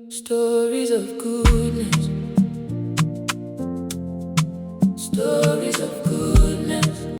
Stories of goodness. Stories of goodness.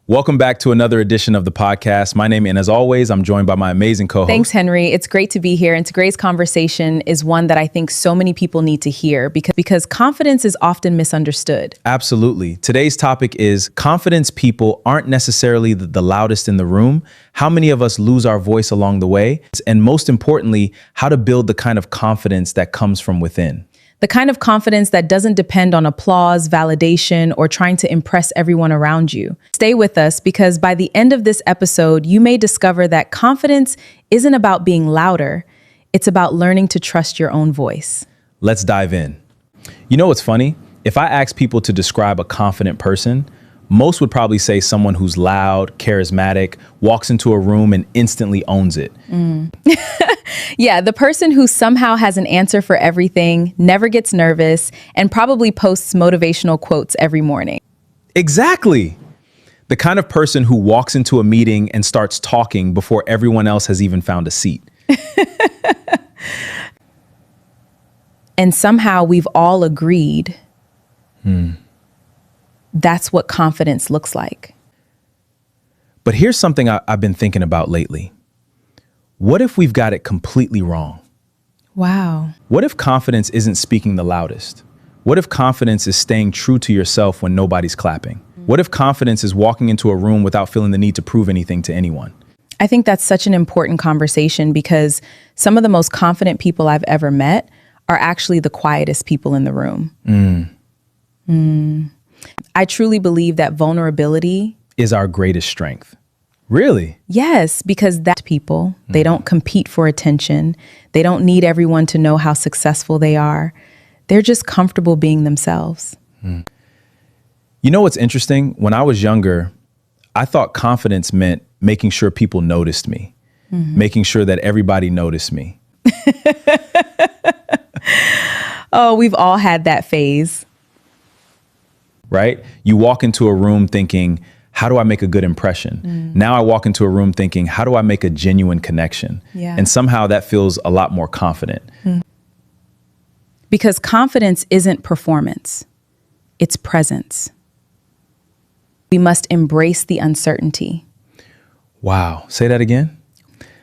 Welcome back to another edition of the podcast. My name, and as always, I'm joined by my amazing co-host. Thanks, Henry. It's great to be here. And today's conversation is one that I think so many people need to hear because confidence is often misunderstood. Absolutely. Today's topic is confidence people aren't necessarily the loudest in the room. How many of us lose our voice along the way? And most importantly, how to build the kind of confidence that comes from within. The kind of confidence that doesn't depend on applause, validation, or trying to impress everyone around you. Stay with us because by the end of this episode, you may discover that confidence isn't about being louder. It's about learning to trust your own voice. Let's dive in. You know what's funny? If I ask people to describe a confident person, most would probably say someone who's loud, charismatic, walks into a room and instantly owns it. Yeah, the person who somehow has an answer for everything, never gets nervous, and probably posts motivational quotes every morning. Exactly. The kind of person who walks into a meeting and starts talking before everyone else has even found a seat. And somehow we've all agreed that's what confidence looks like. But here's something I've been thinking about lately. What if we've got it completely wrong? Wow. What if confidence isn't speaking the loudest? What if confidence is staying true to yourself when nobody's clapping? What if confidence is walking into a room without feeling the need to prove anything to anyone? I think that's such an important conversation because some of the most confident people I've ever met are actually the quietest people in the room. I truly believe that vulnerability is our greatest strength. Really? Yes, because that people, they don't compete for attention. They don't need everyone to know how successful they are. They're just comfortable being themselves. You know what's interesting? When I was younger, I thought confidence meant making sure people noticed me, making sure that everybody noticed me. Oh, we've all had that phase. Right? You walk into a room thinking, how do I make a good impression? Now I walk into a room thinking, how do I make a genuine connection? Yeah. And somehow that feels a lot more confident. Because confidence isn't performance, it's presence. We must embrace the uncertainty. Wow. Say that again.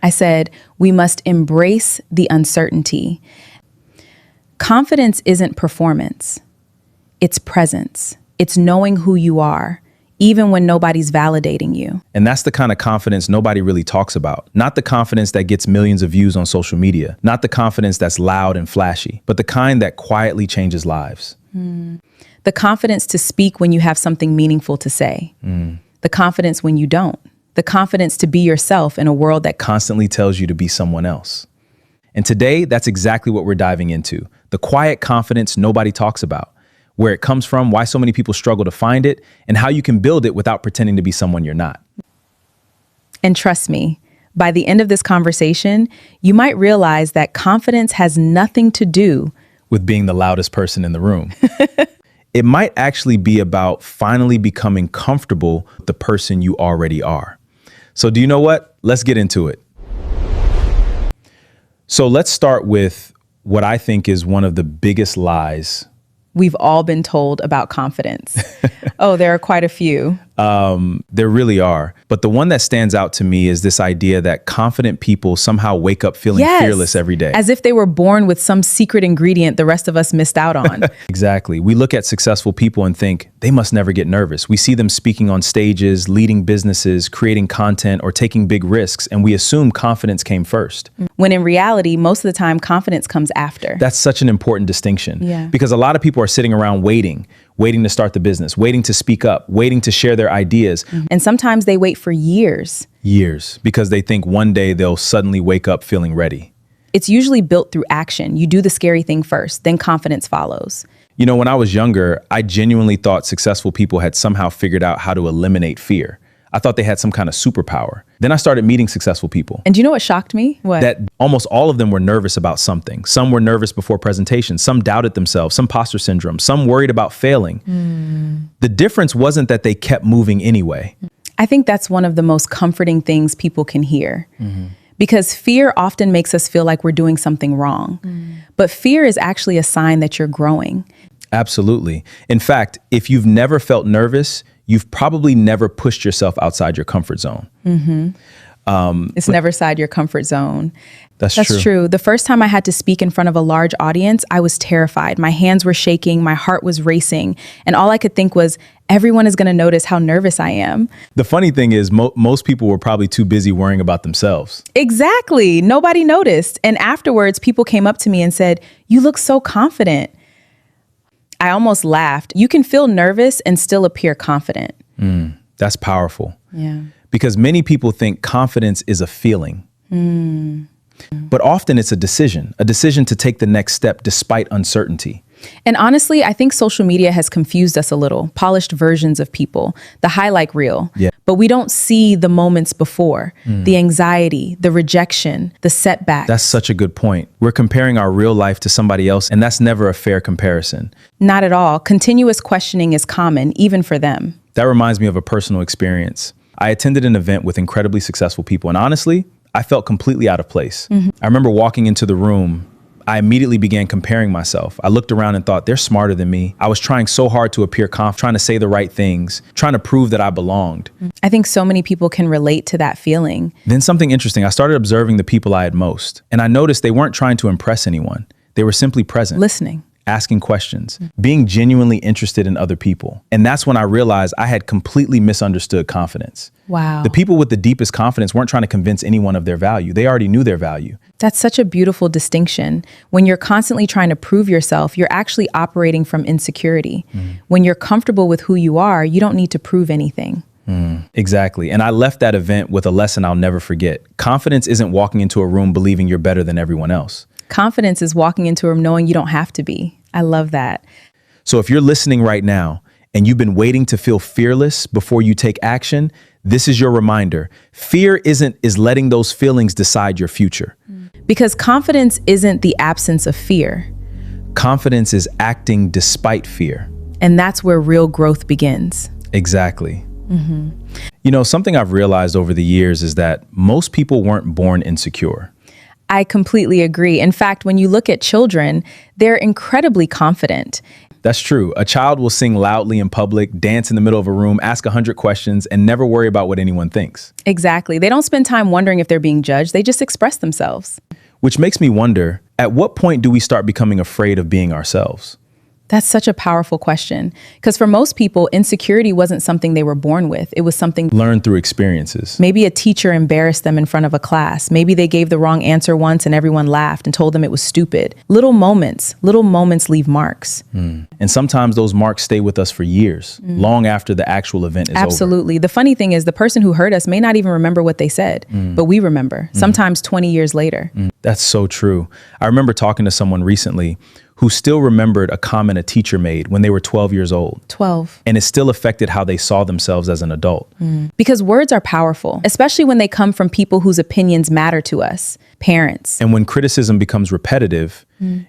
I said, we must embrace the uncertainty. Confidence isn't performance, it's presence. It's knowing who you are, even when nobody's validating you. And that's the kind of confidence nobody really talks about. Not the confidence that gets millions of views on social media. Not the confidence that's loud and flashy, but the kind that quietly changes lives. The confidence to speak when you have something meaningful to say. The confidence when you don't. The confidence to be yourself in a world that Constantly tells you to be someone else. And today, that's exactly what we're diving into. The quiet confidence nobody talks about. Where it comes from, why so many people struggle to find it, and how you can build it without pretending to be someone you're not. And trust me, by the end of this conversation, you might realize that confidence has nothing to do With being the loudest person in the room. It might actually be about finally becoming comfortable with the person you already are. So do you know what? Let's get into it. So let's start with what I think is one of the biggest lies we've all been told about confidence. Oh, there are quite a few. There really are. But the one that stands out to me is this idea that confident people somehow wake up feeling fearless every day. As if they were born with some secret ingredient the rest of us missed out on. Exactly. We look at successful people and think they must never get nervous. We see them speaking on stages, leading businesses, creating content, or taking big risks, and we assume confidence came first. When in reality, most of the time, confidence comes after. That's such an important distinction. Yeah. Because a lot of people are sitting around waiting to start the business, waiting to speak up, waiting to share their ideas. And sometimes they wait for years. Because they think one day they'll suddenly wake up feeling ready. It's usually built through action. You do the scary thing first, then confidence follows. You know, when I was younger, I genuinely thought successful people had somehow figured out how to eliminate fear. I thought they had some kind of superpower. Then I started meeting successful people. And do you know what shocked me? What? That almost all of them were nervous about something. Some were nervous before presentations. Some doubted themselves. Some imposter syndrome. Some worried about failing. The difference wasn't that they kept moving anyway. I think that's one of the most comforting things people can hear. Because fear often makes us feel like we're doing something wrong. But fear is actually a sign that you're growing. Absolutely. In fact, if you've never felt nervous, you've probably never pushed yourself outside your comfort zone. It's never outside your comfort zone. That's true. The first time I had to speak in front of a large audience, I was terrified. My hands were shaking, my heart was racing, and all I could think was, everyone is going to notice how nervous I am. The funny thing is, most people were probably too busy worrying about themselves. Exactly. Nobody noticed. And afterwards, people came up to me and said, "You look so confident." I almost laughed. You can feel nervous and still appear confident. That's powerful. Yeah. Because many people think confidence is a feeling. But often it's a decision to take the next step despite uncertainty. And honestly, I think social media has confused us a little. Polished versions of people, the highlight reel. Yeah. But we don't see the moments before, the anxiety, the rejection, the setbacks. That's such a good point. We're comparing our real life to somebody else, and that's never a fair comparison. Not at all. Continuous questioning is common, even for them. That reminds me of a personal experience. I attended an event with incredibly successful people, and honestly, I felt completely out of place. I remember walking into the room. I immediately began comparing myself. I looked around and thought, they're smarter than me. I was trying so hard to appear confident, trying to say the right things, trying to prove that I belonged. I think so many people can relate to that feeling. Then something interesting, I started observing the people I had most, and I noticed they weren't trying to impress anyone. They were simply present. Listening. Asking questions, being genuinely interested in other people. And that's when I realized I had completely misunderstood confidence. Wow. The people with the deepest confidence weren't trying to convince anyone of their value. They already knew their value. That's such a beautiful distinction. When you're constantly trying to prove yourself, you're actually operating from insecurity. When you're comfortable with who you are, you don't need to prove anything. Exactly. And I left that event with a lesson I'll never forget. Confidence isn't walking into a room believing you're better than everyone else. Confidence is walking into a room knowing you don't have to be. I love that. So if you're listening right now and you've been waiting to feel fearless before you take action, this is your reminder. Fear is letting those feelings decide your future. Because confidence isn't the absence of fear. Confidence is acting despite fear. And that's where real growth begins. Exactly. You know, something I've realized over the years is that most people weren't born insecure. I completely agree. In fact, when you look at children, they're incredibly confident. That's true. A child will sing loudly in public, dance in the middle of a room, ask 100 questions, and never worry about what anyone thinks. Exactly. They don't spend time wondering if they're being judged. They just express themselves. Which makes me wonder, at what point do we start becoming afraid of being ourselves? That's such a powerful question. Because for most people, insecurity wasn't something they were born with. It was something Learned through experiences. maybe a teacher embarrassed them in front of a class. Maybe they gave the wrong answer once and everyone laughed and told them it was stupid. Little moments leave marks. And sometimes those marks stay with us for years, long after the actual event is over. Absolutely. The funny thing is the person who hurt us may not even remember what they said, but we remember, sometimes 20 years later. That's so true. I remember talking to someone recently who still remembered a comment a teacher made when they were 12 years old. 12. And it still affected how they saw themselves as an adult. Because words are powerful, especially when they come from people whose opinions matter to us, parents. And when criticism becomes repetitive,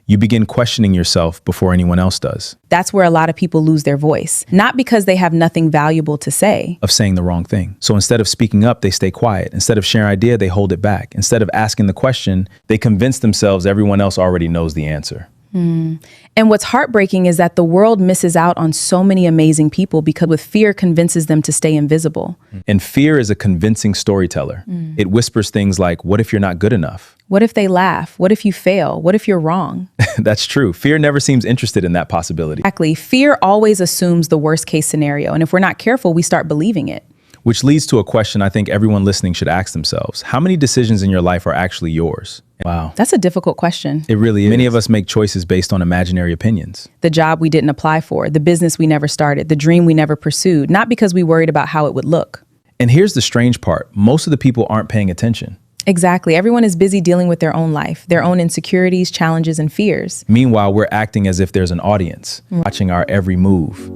you begin questioning yourself before anyone else does. That's where a lot of people lose their voice, not because they have nothing valuable to say. Of saying the wrong thing. So instead of speaking up, they stay quiet. Instead of sharing idea, they hold it back. Instead of asking the question, they convince themselves everyone else already knows the answer. And what's heartbreaking is that the world misses out on so many amazing people because with fear convinces them to stay invisible. And fear is a convincing storyteller. It whispers things like, what if you're not good enough? What if they laugh? What if you fail? What if you're wrong? That's true. Fear never seems interested in that possibility. Exactly. Fear always assumes the worst case scenario. And if we're not careful, we start believing it. Which leads to a question I think everyone listening should ask themselves. How many decisions in your life are actually yours? Wow. That's a difficult question. It really is. Many of us make choices based on imaginary opinions. The job we didn't apply for, the business we never started, the dream we never pursued, not because we worried about how it would look. And here's the strange part. Most of the people aren't paying attention. Exactly. Everyone is busy dealing with their own life, their own insecurities, challenges, and fears. Meanwhile, we're acting as if there's an audience watching our every move.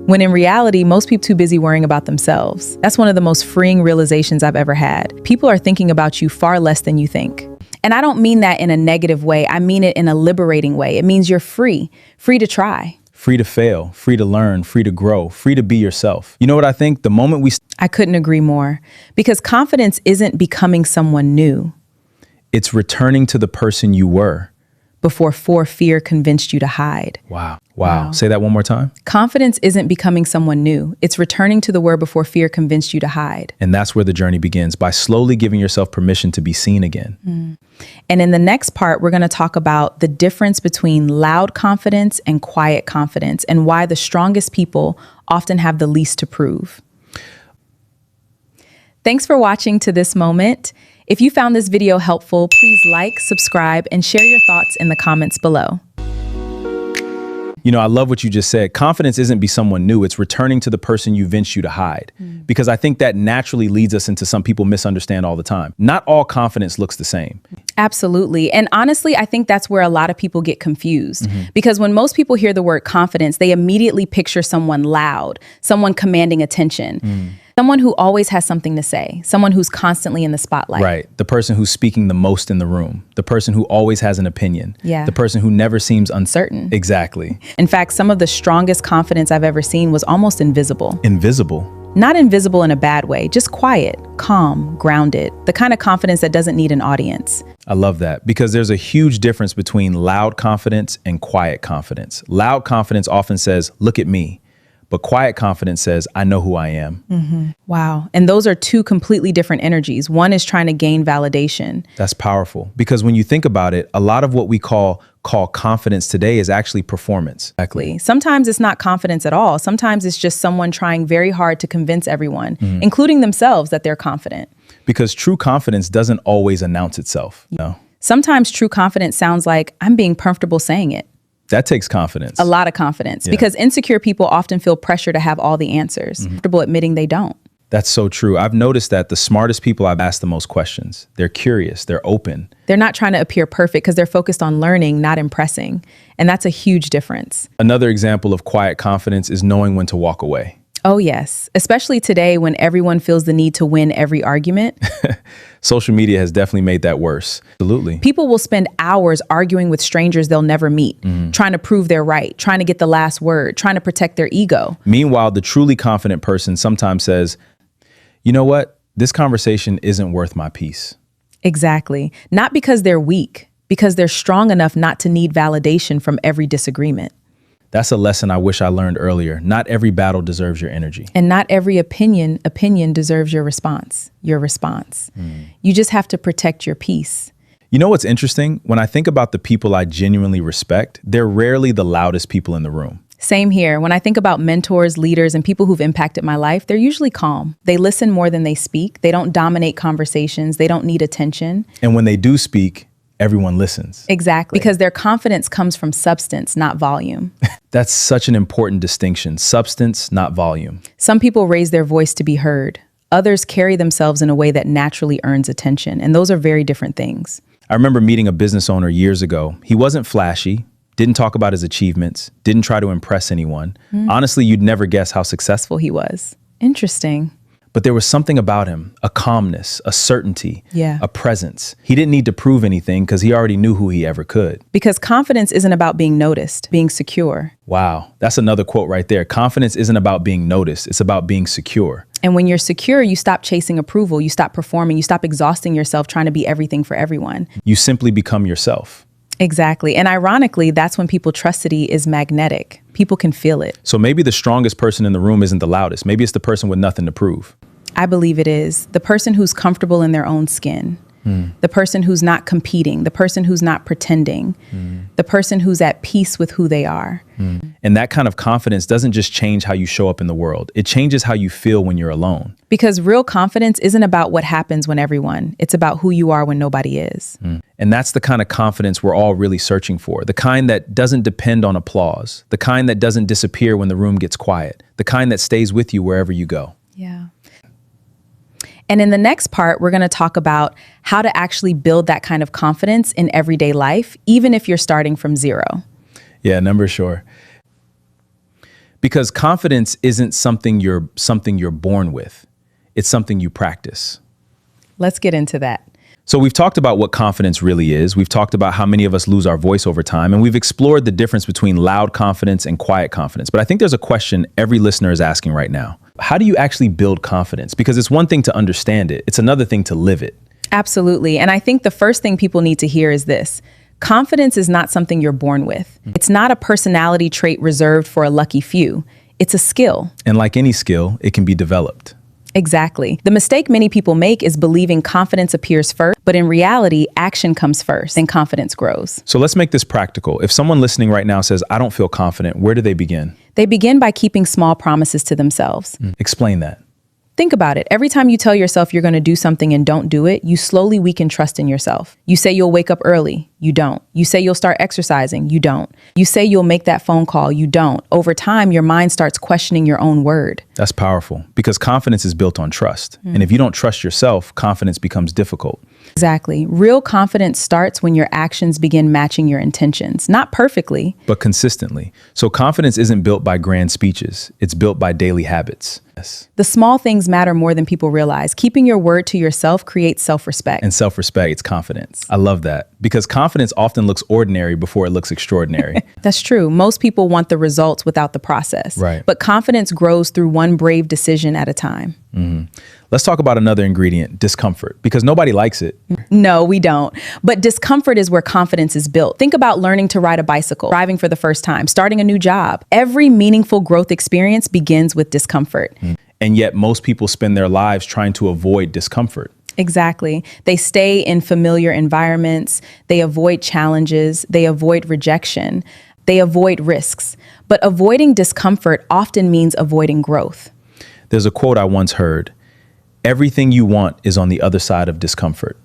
When in reality, most people are too busy worrying about themselves. That's one of the most freeing realizations I've ever had. People are thinking about you far less than you think. And I don't mean that in a negative way. I mean it in a liberating way. It means you're free to try, free to fail, free to learn, free to grow, free to be yourself. You know what I think? The moment I couldn't agree more. Because confidence isn't becoming someone new it's returning to the person you were. before fear convinced you to hide. Wow. Say that one more time. Confidence isn't becoming someone new. It's returning to the word before fear convinced you to hide. And that's where the journey begins, by slowly giving yourself permission to be seen again. And in the next part, we're going to talk about the difference between loud confidence and quiet confidence and why the strongest people often have the least to prove. Thanks for watching to this moment. If you found this video helpful, please like, subscribe, and share your thoughts in the comments below. You know, I love what you just said. Confidence isn't be someone new. It's returning to the person you convinced you to hide. Because I think that naturally leads us into some people misunderstand all the time. Not all confidence looks the same. Absolutely. And honestly, I think that's where a lot of people get confused. Because when most people hear the word confidence, they immediately picture someone loud, someone commanding attention. Someone who always has something to say, someone who's constantly in the spotlight. Right. The person who's speaking the most in the room, the person who always has an opinion, the person who never seems uncertain. Exactly. In fact, some of the strongest confidence I've ever seen was almost invisible. Invisible. Not invisible in a bad way, just quiet, calm, grounded, the kind of confidence that doesn't need an audience. I love that, because there's a huge difference between loud confidence and quiet confidence. Loud confidence often says, look at me. But quiet confidence says, I know who I am. Wow. And those are two completely different energies. One is trying to gain validation. That's powerful, because when you think about it, a lot of what we call confidence today is actually performance. Exactly. Sometimes it's not confidence at all. Sometimes it's just someone trying very hard to convince everyone, including themselves, that they're confident. Because true confidence doesn't always announce itself. Sometimes true confidence sounds like, I'm being comfortable saying it. That takes confidence. A lot of confidence, because insecure people often feel pressure to have all the answers, comfortable admitting they don't. That's so true. I've noticed that the smartest people I've asked the most questions. They're curious, they're open. They're not trying to appear perfect because they're focused on learning, not impressing. And that's a huge difference. Another example of quiet confidence is knowing when to walk away. Oh, yes. Especially today when everyone feels the need to win every argument. Social media has definitely made that worse. Absolutely. People will spend hours arguing with strangers they'll never meet, trying to prove they're right, trying to get the last word, trying to protect their ego. Meanwhile, the truly confident person sometimes says, you know what? This conversation isn't worth my peace. Exactly. Not because they're weak, because they're strong enough not to need validation from every disagreement. That's a lesson I wish I learned earlier. Not every battle deserves your energy. And not every opinion deserves your response. You just have to protect your peace. You know what's interesting? When I think about the people I genuinely respect, they're rarely the loudest people in the room. Same here. When I think about mentors, leaders, and people who've impacted my life, they're usually calm. They listen more than they speak. They don't dominate conversations. They don't need attention. And when they do speak, everyone listens. Exactly. Because their confidence comes from substance, not volume. That's such an important distinction. Substance, not volume. Some people raise their voice to be heard. Others carry themselves in a way that naturally earns attention. And those are very different things. I remember meeting a business owner years ago. He wasn't flashy, didn't talk about his achievements, didn't try to impress anyone. Honestly, you'd never guess how successful He was. Interesting. But there was something about him, a calmness, a certainty, a presence. He didn't need to prove anything because he already knew who he ever could. Because confidence isn't about being noticed, being secure. Wow, that's another quote right there. Confidence isn't about being noticed, it's about being secure. And when you're secure, you stop chasing approval, you stop performing, you stop exhausting yourself trying to be everything for everyone. You simply become yourself. Exactly. And ironically, that's when people trustity is magnetic. People can feel it. So maybe the strongest person in the room isn't the loudest. Maybe it's the person with nothing to prove. I believe it is. The person who's comfortable in their own skin. The person who's not competing. The person who's not pretending. The person who's at peace with who they are. And that kind of confidence doesn't just change how you show up in the world. It changes how you feel when you're alone. Because real confidence isn't about what happens when it's about who you are when nobody is. And that's the kind of confidence we're all really searching for. The kind that doesn't depend on applause. The kind that doesn't disappear when the room gets quiet. The kind that stays with you wherever you go. Yeah. And in the next part, we're going to talk about how to actually build that kind of confidence in everyday life, even if you're starting from zero. Yeah, number sure. Because confidence isn't something you're born with. It's something you practice. Let's get into that. So we've talked about what confidence really is. We've talked about how many of us lose our voice over time, and we've explored the difference between loud confidence and quiet confidence. But I think there's a question every listener is asking right now. How do you actually build confidence? Because it's one thing to understand it. It's another thing to live it. Absolutely. And I think the first thing people need to hear is this. Confidence is not something you're born with. It's not a personality trait reserved for a lucky few. It's a skill. And like any skill, it can be developed. Exactly. The mistake many people make is believing confidence appears first, but in reality, action comes first and confidence grows. So let's make this practical. If someone listening right now says, I don't feel confident, where do they begin? They begin by keeping small promises to themselves. Explain that. Think about it. Every time you tell yourself you're going to do something and don't do it, you slowly weaken trust in yourself. You say you'll wake up early. You don't. You say you'll start exercising. You don't. You say you'll make that phone call. You don't. Over time, your mind starts questioning your own word. That's powerful because confidence is built on trust. And if you don't trust yourself, confidence becomes difficult. Exactly. Real confidence starts when your actions begin matching your intentions, not perfectly, but consistently. So confidence isn't built by grand speeches. It's built by daily habits. Yes. The small things matter more than people realize. Keeping your word to yourself creates self-respect. And self-respect, it's confidence. I love that because confidence often looks ordinary before it looks extraordinary. That's true. Most people want the results without the process. Right. But confidence grows through one brave decision at a time. Let's talk about another ingredient, discomfort, because nobody likes it. No, we don't. But discomfort is where confidence is built. Think about learning to ride a bicycle, driving for the first time, starting a new job. Every meaningful growth experience begins with discomfort. And yet most people spend their lives trying to avoid discomfort. Exactly. They stay in familiar environments. They avoid challenges. They avoid rejection. They avoid risks. But avoiding discomfort often means avoiding growth. There's a quote I once heard, everything you want is on the other side of discomfort.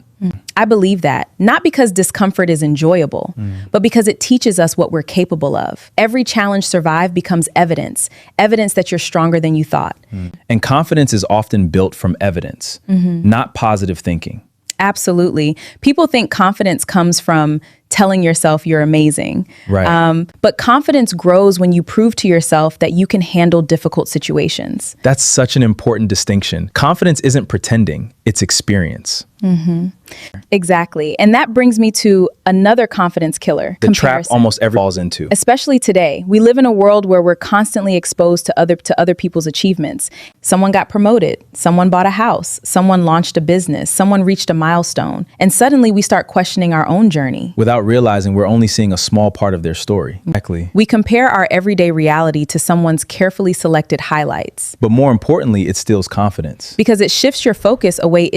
I believe that, not because discomfort is enjoyable, but because it teaches us what we're capable of. Every challenge survived becomes evidence that you're stronger than you thought. And confidence is often built from evidence, not positive thinking. Absolutely. People think confidence comes from telling yourself you're amazing. Right. But confidence grows when you prove to yourself that you can handle difficult situations. That's such an important distinction. Confidence isn't pretending, it's experience. Exactly. And that brings me to another confidence killer. The trap almost everyone falls into. Especially today. We live in a world where we're constantly exposed to other people's achievements. Someone got promoted, someone bought a house, someone launched a business, someone reached a milestone, and suddenly we start questioning our own journey. Without realizing we're only seeing a small part of their story. Exactly. We compare our everyday reality to someone's carefully selected highlights. But more importantly, it steals confidence. Because it shifts your focus away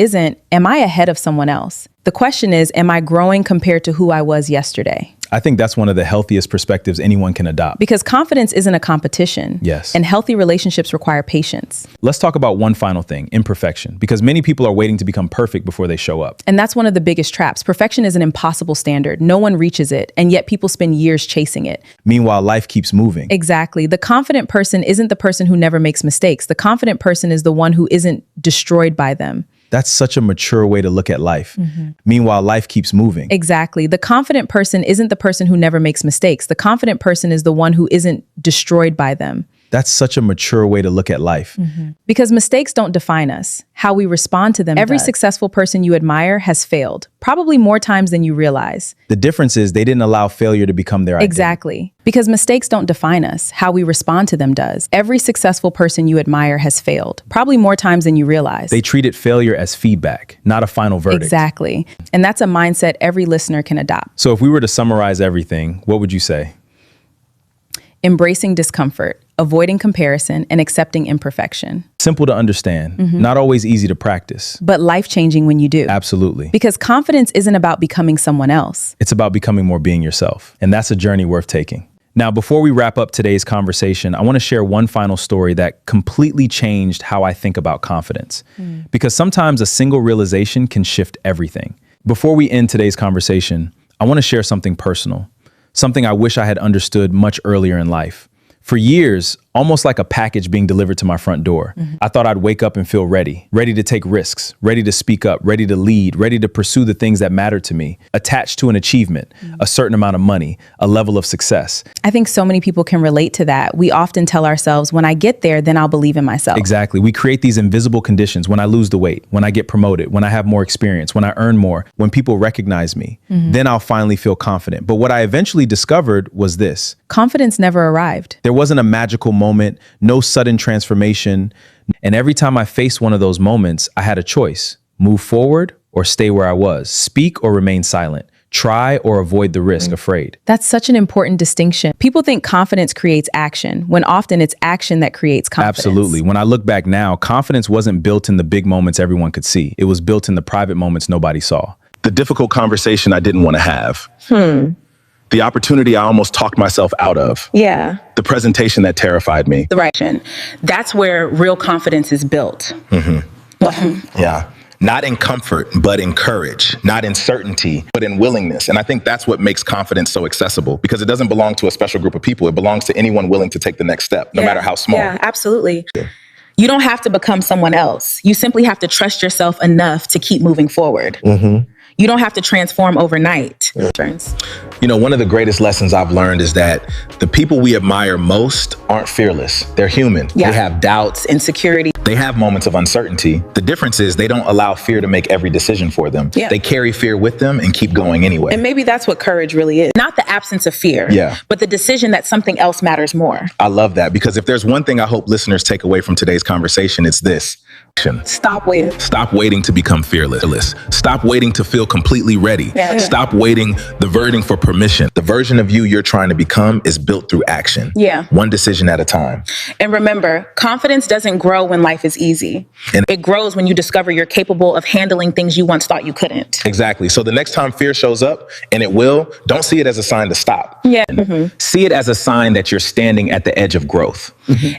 am I ahead of someone else? The question is, am I growing compared to who I was yesterday? I think that's one of the healthiest perspectives anyone can adopt. Because confidence isn't a competition. Yes. And healthy relationships require patience. Let's talk about one final thing, imperfection, because many people are waiting to become perfect before they show up. And that's one of the biggest traps. Perfection is an impossible standard. No one reaches it, and yet people spend years chasing it. Meanwhile, life keeps moving. Exactly. The confident person isn't the person who never makes mistakes. The confident person is the one who isn't destroyed by them. That's such a mature way to look at life. Meanwhile, life keeps moving. Exactly. The confident person isn't the person who never makes mistakes. The confident person is the one who isn't destroyed by them. That's such a mature way to look at life. Because mistakes don't define us. How we respond to them. Every successful person you admire has failed, probably more times than you realize. The difference is they didn't allow failure to become their identity. Exactly. Because mistakes don't define us. How we respond to them does. Every successful person you admire has failed, probably more times than you realize. They treated failure as feedback, not a final verdict. Exactly. And that's a mindset every listener can adopt. So if we were to summarize everything, what would you say? Embracing discomfort, avoiding comparison, and accepting imperfection. Simple to understand, not always easy to practice. But life-changing when you do. Absolutely. Because confidence isn't about becoming someone else. It's about becoming more being yourself. And that's a journey worth taking. Now, before we wrap up today's conversation, I want to share one final story that completely changed how I think about confidence. Because sometimes a single realization can shift everything. Before we end today's conversation, I want to share something personal. Something I wish I had understood much earlier in life. For years, almost like a package being delivered to my front door. I thought I'd wake up and feel ready to take risks, ready to speak up, ready to lead, ready to pursue the things that matter to me, attached to an achievement, a certain amount of money, a level of success. I think so many people can relate to that. We often tell ourselves, when I get there, then I'll believe in myself. Exactly. We create these invisible conditions: when I lose the weight, when I get promoted, when I have more experience, when I earn more, when people recognize me, then I'll finally feel confident. But what I eventually discovered was this: Confidence never arrived. there wasn't a magical moment, no sudden transformation. And every time I faced one of those moments, I had a choice: move forward or stay where I was, speak or remain silent, try or avoid the risk, afraid. That's such an important distinction. People think confidence creates action, when often it's action that creates confidence. Absolutely. When I look back now, confidence wasn't built in the big moments everyone could see. It was built in the private moments nobody saw. The difficult conversation I didn't want to have. The opportunity I almost talked myself out of. Yeah. The presentation that terrified me. The right. That's where real confidence is built. Yeah. Not in comfort, but in courage. Not in certainty, but in willingness. And I think that's what makes confidence so accessible, because it doesn't belong to a special group of people. It belongs to anyone willing to take the next step, no matter how small. Yeah, absolutely. You don't have to become someone else. You simply have to trust yourself enough to keep moving forward. You don't have to transform overnight. You know, one of the greatest lessons I've learned is that the people we admire most aren't fearless. They're human. Yeah. They have doubts. Insecurity. They have moments of uncertainty. The difference is they don't allow fear to make every decision for them. Yeah. They carry fear with them and keep going anyway. And maybe that's what courage really is. Not the absence of fear, Yeah. but the decision that something else matters more. I love that, because if there's one thing I hope listeners take away from today's conversation, it's this. Stop waiting. Stop waiting to become fearless. Stop waiting to feel completely ready. Yeah. Stop waiting the verdict for permission. The version of you you're trying to become is built through action. Yeah. One decision at a time. And remember, confidence doesn't grow when life is easy. And- It grows when you discover you're capable of handling things you once thought you couldn't. Exactly. So the next time fear shows up, and it will, don't see it as a sign to stop. Yeah. See it as a sign that you're standing at the edge of growth.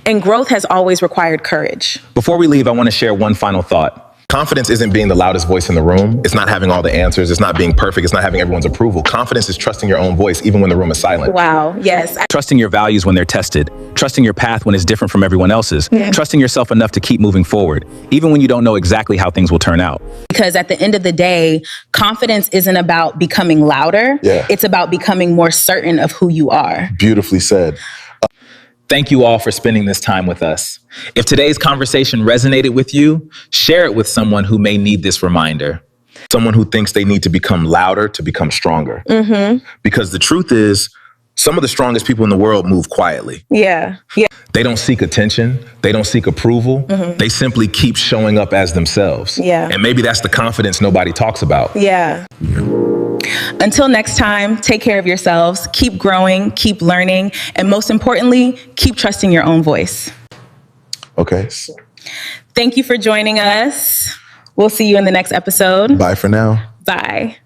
And growth has always required courage. Before we leave, I want to share one final thought. Confidence isn't being the loudest voice in the room. It's not having all the answers. It's not being perfect. It's not having everyone's approval. Confidence is trusting your own voice, even when the room is silent. Wow. Yes. Trusting your values when they're tested, trusting your path when it's different from everyone else's, trusting yourself enough to keep moving forward, even when you don't know exactly how things will turn out. Because at the end of the day, confidence isn't about becoming louder. Yeah. It's about becoming more certain of who you are. Beautifully said. Thank you all for spending this time with us. If today's conversation resonated with you, share it with someone who may need this reminder. Someone who thinks they need to become louder to become stronger. Because the truth is, some of the strongest people in the world move quietly. Yeah. Yeah. They don't seek attention. They don't seek approval. They simply keep showing up as themselves. Yeah. And maybe that's the confidence nobody talks about. Yeah. Until next time, take care of yourselves, keep growing, keep learning, and most importantly, keep trusting your own voice. Okay. Thank you for joining us. We'll see you in the next episode. Bye for now. Bye.